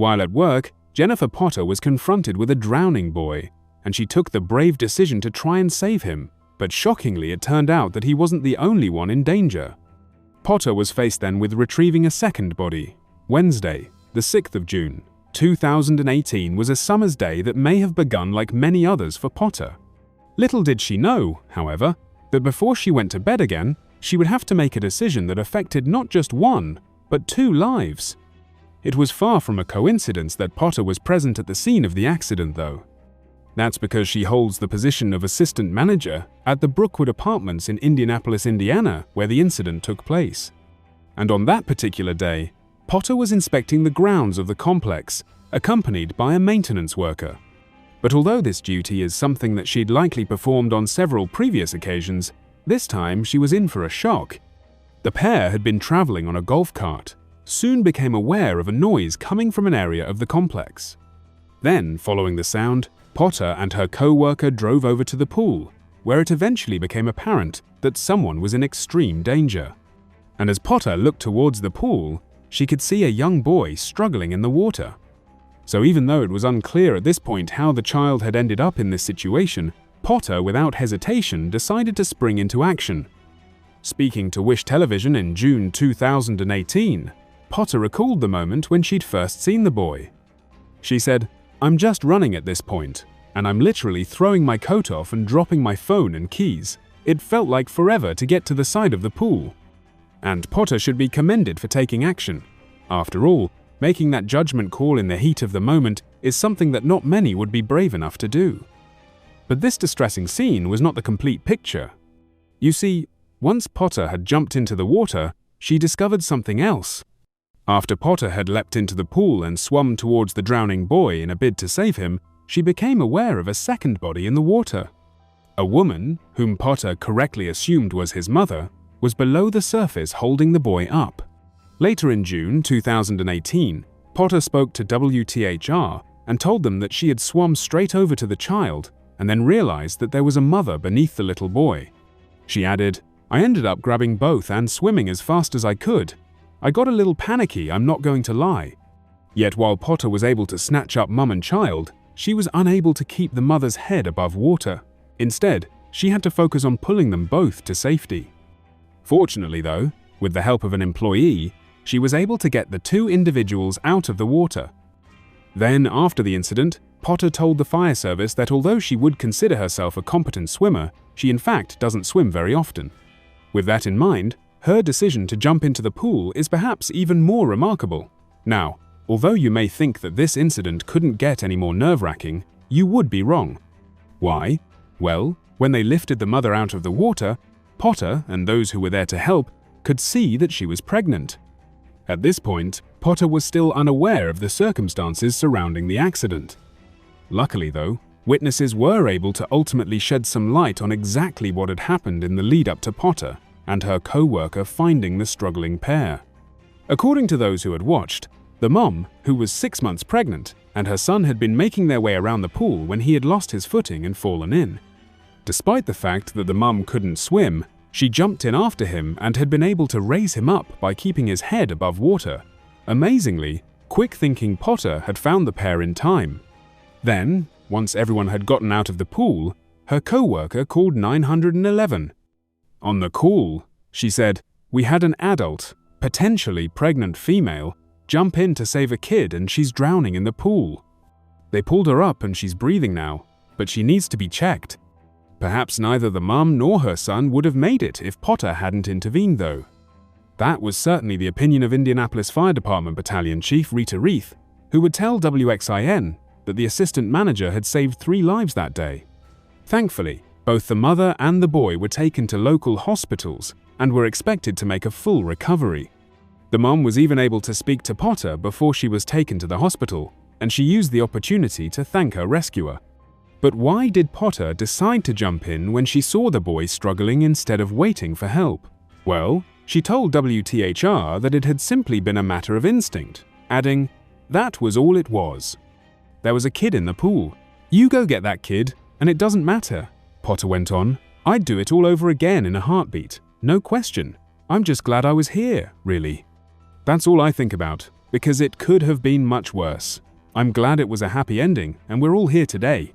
While at work, Jennifer Potter was confronted with a drowning boy, and she took the brave decision to try and save him, but shockingly it turned out that he wasn't the only one in danger. Potter was faced then with retrieving a second body. Wednesday, the 6th of June, 2018 was a summer's day that may have begun like many others for Potter. Little did she know, however, that before she went to bed again, she would have to make a decision that affected not just one, but 2 lives. It was far from a coincidence that Potter was present at the scene of the accident, though. That's because she holds the position of assistant manager at the Brookwood Apartments in Indianapolis, Indiana, where the incident took place. And on that particular day, Potter was inspecting the grounds of the complex, accompanied by a maintenance worker. But although this duty is something that she'd likely performed on several previous occasions, this time she was in for a shock. The pair had been traveling on a golf cart, soon became aware of a noise coming from an area of the complex. Then, following the sound, Potter and her co-worker drove over to the pool, where it eventually became apparent that someone was in extreme danger. And as Potter looked towards the pool, she could see a young boy struggling in the water. So even though it was unclear at this point how the child had ended up in this situation, Potter, without hesitation, decided to spring into action. Speaking to Wish Television in June 2018, Potter recalled the moment when she'd first seen the boy. She said, "I'm just running at this point, and I'm literally throwing my coat off and dropping my phone and keys. It felt like forever to get to the side of the pool." And Potter should be commended for taking action. After all, making that judgment call in the heat of the moment is something that not many would be brave enough to do. But this distressing scene was not the complete picture. You see, once Potter had jumped into the water, she discovered something else. After Potter had leapt into the pool and swum towards the drowning boy in a bid to save him, she became aware of a second body in the water. A woman, whom Potter correctly assumed was his mother, was below the surface holding the boy up. Later in June 2018, Potter spoke to WTHR and told them that she had swum straight over to the child and then realized that there was a mother beneath the little boy. She added, "I ended up grabbing both and swimming as fast as I could. I got a little panicky, I'm not going to lie." Yet while Potter was able to snatch up mum and child, she was unable to keep the mother's head above water. Instead, she had to focus on pulling them both to safety. Fortunately though, with the help of an employee, she was able to get the 2 individuals out of the water. Then, after the incident, Potter told the fire service that although she would consider herself a competent swimmer, she in fact doesn't swim very often. With that in mind, her decision to jump into the pool is perhaps even more remarkable. Now, although you may think that this incident couldn't get any more nerve-wracking, you would be wrong. Why? Well, when they lifted the mother out of the water, Potter and those who were there to help could see that she was pregnant. At this point, Potter was still unaware of the circumstances surrounding the accident. Luckily though, witnesses were able to ultimately shed some light on exactly what had happened in the lead-up to Potter and her co-worker finding the struggling pair. According to those who had watched, the mom, who was 6 months pregnant, and her son had been making their way around the pool when he had lost his footing and fallen in. Despite the fact that the mum couldn't swim, she jumped in after him and had been able to raise him up by keeping his head above water. Amazingly, quick-thinking Potter had found the pair in time. Then, once everyone had gotten out of the pool, her co-worker called 911. On the call, she said, "We had an adult, potentially pregnant female, jump in to save a kid and she's drowning in the pool. They pulled her up and she's breathing now, but she needs to be checked." Perhaps neither the mum nor her son would have made it if Potter hadn't intervened though. That was certainly the opinion of Indianapolis Fire Department Battalion Chief Rita Reith, who would tell WXIN that the assistant manager had saved 3 lives that day. Thankfully, both the mother and the boy were taken to local hospitals and were expected to make a full recovery. The mom was even able to speak to Potter before she was taken to the hospital, and she used the opportunity to thank her rescuer. But why did Potter decide to jump in when she saw the boy struggling instead of waiting for help? Well, she told WTHR that it had simply been a matter of instinct, adding, "That was all it was. There was a kid in the pool. You go get that kid, and it doesn't matter." Potter went on, "I'd do it all over again in a heartbeat, no question. I'm just glad I was here, really." That's all I think about. because it could have been much worse. I'm glad it was a happy ending and we're all here today.